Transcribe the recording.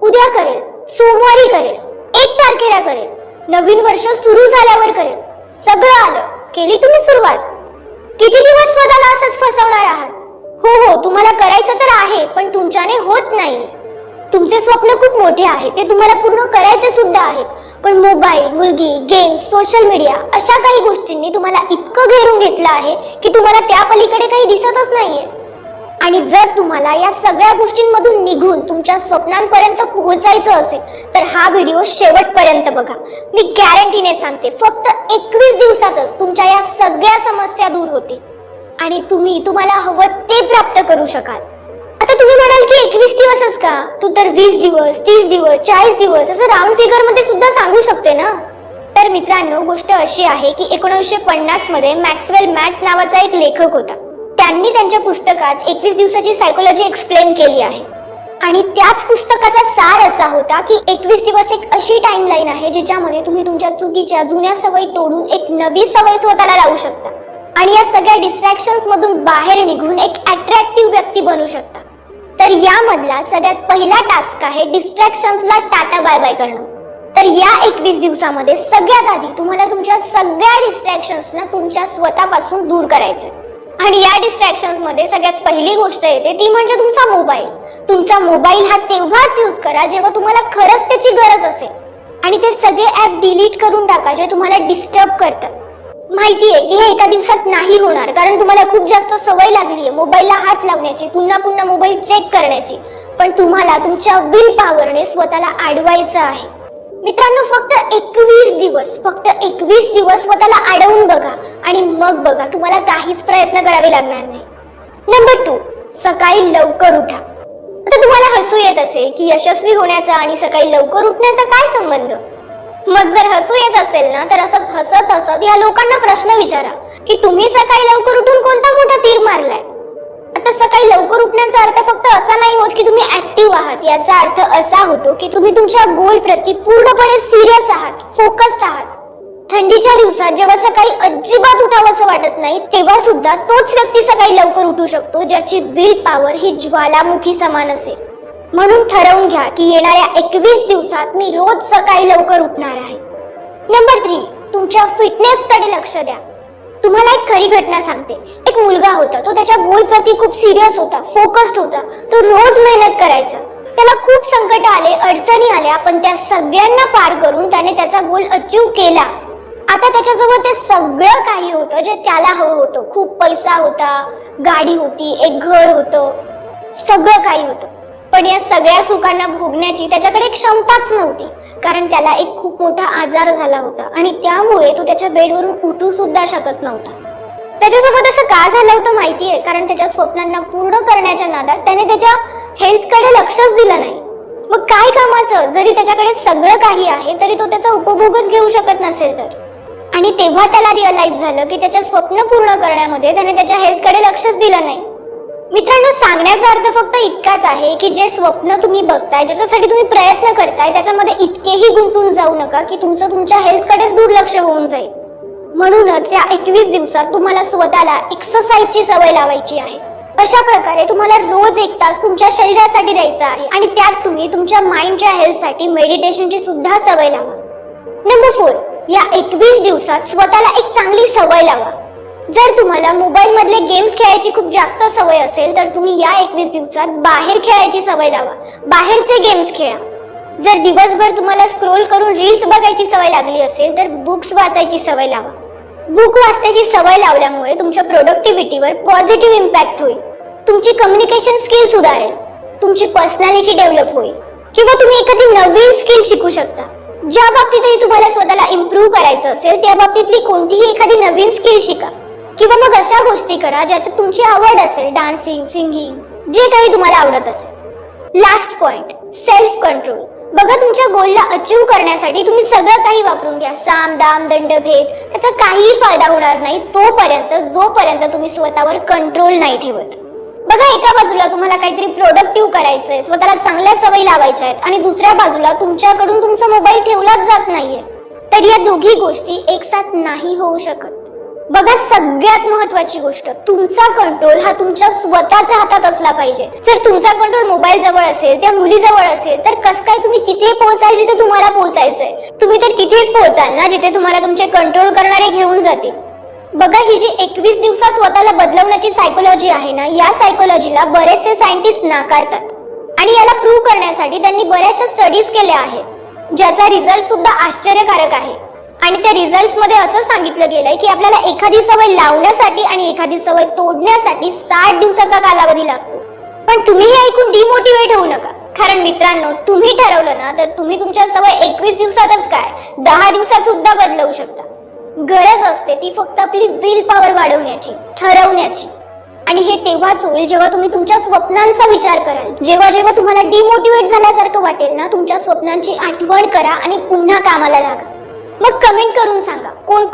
उद्या करेल, सोमवारी करेल, 1 तारखेला करेल, नवीन वर्ष सुरू झाल्यावर करेल, सगळं आलं, केली तुम्ही सुरुवात. किती दिवस स्वतःला असंच फसवणार आहात? हो तुम्हाला करायचं तर आहे, पण तुमच्याने होत नाही. तुमचे स्वप्न खूप मोठे आहे, ते तुम्हाला पूर्ण करायचे सुद्धा आहेत, पण मोबाईल, मुलगी, गेम्स, सोशल मीडिया अशा काही गोष्टींनी तुम्हाला इतकं घेरून घेतलं आहे की तुम्हाला त्या पलीकडे काही दिसतच नाहीये. आणि जर तुम्हाला या सगळ्या गोष्टींमधून निघून तुमच्या स्वप्नांपर्यंत पोहोचायचं असेल तर हा व्हिडिओ शेवटपर्यंत बघा. मी गॅरंटीने सांगते, फक्त 21 दिवसातच तुमच्या या सगळ्या समस्या दूर होतील आणि तुम्ही तुम्हाला हवं ते प्राप्त करू शकाल. आता तुम्ही म्हणाल की 21 दिवसच का? तू तर 20 दिवस, 30 दिवस, 40 दिवस असं राऊंड फिगर मध्ये सुद्धा सांगू शकते ना. तर मित्रांनो, गोष्ट अशी आहे की 1950 मध्ये मॅक्सवेल मॅट्स नावाचा एक लेखक होता. त्यांनी त्यांच्या पुस्तकात 21 दिवसाची सायकोलॉजी एक्सप्लेन केली आहे आणि त्याच पुस्तकाचा सार असा होता की 21 दिवस एक अशी टाइमलाईन आहे जिच्यामध्ये तुम्ही तुमच्या चुकीच्या जुन्या सवयी तोडून एक नवी सवय स्वतःला लावू शकता आणि या सगळ्या डिस्ट्रॅक्शन्स मधून बाहेर निघून एक अट्रॅक्टिव्ह व्यक्ती बनू शकता. तर यामधला सगळ्यात पहिला टास्क आहे डिस्ट्रॅक्शन्सला टाटा बाय बाय करणं. तर या 21 दिवसामध्ये सगळ्यात आधी तुम्हाला तुमच्या सगळ्या डिस्ट्रॅक्शन्सना तुमच्या स्वतःपासून दूर करायचं आणि या डिस्ट्रॅक्शन्स मध्ये सगळ्यात पहिली गोष्ट येते ती म्हणजे तुमचा मोबाईल. तुमचा मोबाईल हा तेव्हाच यूज करा जेव्हा तुम्हाला खरंच त्याची गरज असेल आणि ते सगळे ऍप डिलीट करून टाका जे तुम्हाला डिस्टर्ब करतात. माहितीये की हे एका दिवसात नाही होणार, कारण तुम्हाला खूप जास्त सवय लागलीये मोबाईलला हात लावण्याची, पुन्हा पुन्हा मोबाईल चेक करण्याची, पण तुम्हाला तुमच्या विल पॉवरने स्वतःला अडवायचं आहे. मित्रांनो, फक्त 21 दिवस स्वतःला अडवून बघा आणि मग बघा तुम्हाला काहीच प्रयत्न करावे लागणार नाही. नंबर 2, सकाळी लवकर उठा. आता तुम्हाला हसू येत असेल की यशस्वी होण्याचा आणि सकाळी लवकर उठण्याचा काय संबंध? मग जर हसू येत असेल ना, तर असंच हसत हसत या लोकांना प्रश्न विचारा की तुम्ही सकाळी लवकर उठून कोणता मोठा तीर मारलाय? आता सकाळी लवकर उठण्याचा अर्थ फक्त असा नाही होत की तुम्ही ऍक्टिव्ह आहात. याचा अर्थ असा होतो की तुम्ही तुमच्या गोल प्रती पूर्णपणे सिरियस आहात, फोकस्ड आहात. थंडीच्या दिवसात जेव्हा सकाळी अजिबात उठावंसं वाटत नाही तेव्हा सुद्धा तोच व्यक्ती सकाळी लवकर उठू शकतो ज्याची विल पॉवर ही ज्वालामुखी समान असेल. म्हणून ठरवून घ्या की येणाऱ्या 21 दिवसात मी रोज सकाळी लवकर उठणार आहे. नंबर 3, तुमच्या फिटनेस कडे लक्ष द्या. तुम्हाला एक खरी घटना सांगते. एक मुलगा होता, तो त्याच्या गोल प्रती खूप सिरियस होता, फोकस्ड होता. तो रोज मेहनत करायचा. त्याला खूप संकट आले, अडचणी आल्या, पण त्या सगळ्यांना पार करून त्याने त्याचा गोल अचीव केला. आता त्याच्याजवळ ते सगळं काही होतं जे त्याला हवं होतं. खूप पैसा होता, गाडी होती, एक घर होतं, सगळं काही होतं. पण या सगळ्या सुखांना भोगण्याची त्याच्याकडे क्षमताच नव्हती, कारण त्याला एक खूप मोठा आजार झाला होता आणि त्यामुळे तो त्याच्या बेडवरून उठू सुद्धा शकत नव्हता. त्याच्यासोबत असं का झालं होतं माहितीये? कारण त्याच्या स्वप्नांना पूर्ण करण्याच्या नादात त्याने त्याच्या हेल्थकडे लक्षच दिलं नाही. मग काय कामाचं जरी त्याच्याकडे सगळं काही आहे तरी तो त्याचा उपभोगच घेऊ शकत नसेल तर. आणि तेव्हा त्याला रिअलाइज झालं की त्याच्या स्वप्न पूर्ण करण्यामध्ये त्याने त्याच्या हेल्थकडे लक्षच दिलं नाही. मित्रांनो, सांगण्याचा अर्थ फक्त इतकाच आहे की जे स्वप्न तुम्ही बघताय, ज्याच्यासाठी तुम्ही प्रयत्न करताय, त्याच्यामध्ये इतकेही गुंतून जाऊ नका की तुमचं तुमच्या हेल्थकडेच दुर्लक्ष होऊन जाईल. म्हणूनच या 21 दिवसात तुम्हाला स्वतःला एक्सरसाइजची सवय लावायची आहे. अशा प्रकारे तुम्हाला रोज 1 तास तुमच्या शरीरासाठी द्यायचा आहे आणि त्यात तुम्ही तुमच्या माइंडच्या हेल्थसाठी मेडिटेशनची सुद्धा सवय लावा. नंबर 4, या 21 दिवसात स्वतःला एक चांगली सवय लावा. जर तुम्हाला मोबाईल मधले गेम्स खेळायची खूप जास्त सवय असेल तर तुम्ही या 21 दिवसात बाहेर खेळायची सवय लावा. बाहेरचे गेम्स खेळा. जर दिवसभर तुम्हाला स्क्रोल करून रील्स बघायची सवय लागली असेल तर बुक्स वाचायची सवय लावा. बुक वाचण्याची सवय लावल्यामुळे तुमच्या प्रोडक्टिव्हिटीवर पॉझिटिव्ह इम्पॅक्ट होईल. तुमची कम्युनिकेशन स्किल सुधारेल, तुमची पर्सनॅलिटी डेव्हलप होईल किंवा तुम्ही एखादी नवीन स्किल शिकू शकता. ज्या बाबतीतही तुम्हाला स्वतःला इम्प्रूव्ह करायचं असेल त्या बाबतीतली कोणतीही एखादी नवीन स्किल शिका किंवा मग अशा गोष्टी करा ज्याच्यात तुमची आवड असेल, डान्सिंग, सिंगिंग, जे काही तुम्हाला आवडत असेल. Last point, self control. बघा, तुमच्या गोलला अचीव करण्यासाठी तुम्ही सगळं काही वापरून घ्या, साम दाम दंड भेद, त्याचा काहीही फायदा होणार नाही तोपर्यंत जोपर्यंत तुम्ही स्वतःवर कंट्रोल नाही ठेवत. बघा, एका बाजूला तुम्हाला काहीतरी प्रोडक्टिव्ह करायचंय, स्वतःला चांगल्या सवयी लावायच्या आहेत आणि दुसऱ्या बाजूला तुमच्याकडून तुमचा मोबाईल ठेवलाच जात नाहीये. तर या दोघी गोष्टी एकसाथ नाही होऊ शकत. बघा, सगळ्यात महत्वाची गोष्ट, तुमचा कंट्रोल हा तुमच्या स्वतःच्या हातात असला पाहिजे. जर तुमचा कंट्रोल मोबाईल जवळ असेल, त्या मुलीजवळ असेल, तर कसं काय तुम्ही तिथे पोहोचाल जिथे तुम्हाला पोहोचायचंय? तुम्ही तर तिथेच पोहोचाल ना जिथे तुम्हाला तुमचे कंट्रोल करणारे घेऊन जातील. बघा, ही जी 21 दिवसात स्वतःला बदलवण्याची सायकोलॉजी आहे ना, या सायकोलॉजीला बरेचसे सायंटिस्ट नाकारतात आणि याला प्रूव्ह करण्यासाठी त्यांनी बऱ्याचशा स्टडीज केल्या आहेत, ज्याचा रिझल्ट सुद्धा आश्चर्यकारक आहे. आणि त्या रिझल्ट्स मध्ये असं सांगितलं गेलंय की आपल्याला एखादी सवय लावण्यासाठी आणि एखादी सवय तोडण्यासाठी 60 दिवसाचा कालावधी लागतो. पण तुम्ही हे ऐकून डिमोटिवेट होऊ नका, कारण मित्रांनो, तुम्ही ठरवलं ना तर तुम्ही तुमच्या सवय 21 दिवसातच काय 10 दिवसात सुद्धा बदलवू शकता. गरज असते ती फक्त आपली विल पॉवर वाढवण्याची, ठरवण्याची. आणि हे तेव्हाच होईल जेव्हा तुम्ही तुमच्या स्वप्नांचा विचार कराल. जेव्हा जेव्हा तुम्हाला डिमोटिवेट झाल्यासारखं वाटेल ना, तुमच्या स्वप्नांची आठवण करा आणि पुन्हा कामाला लागा. मग कमेंट करून सांगा कोण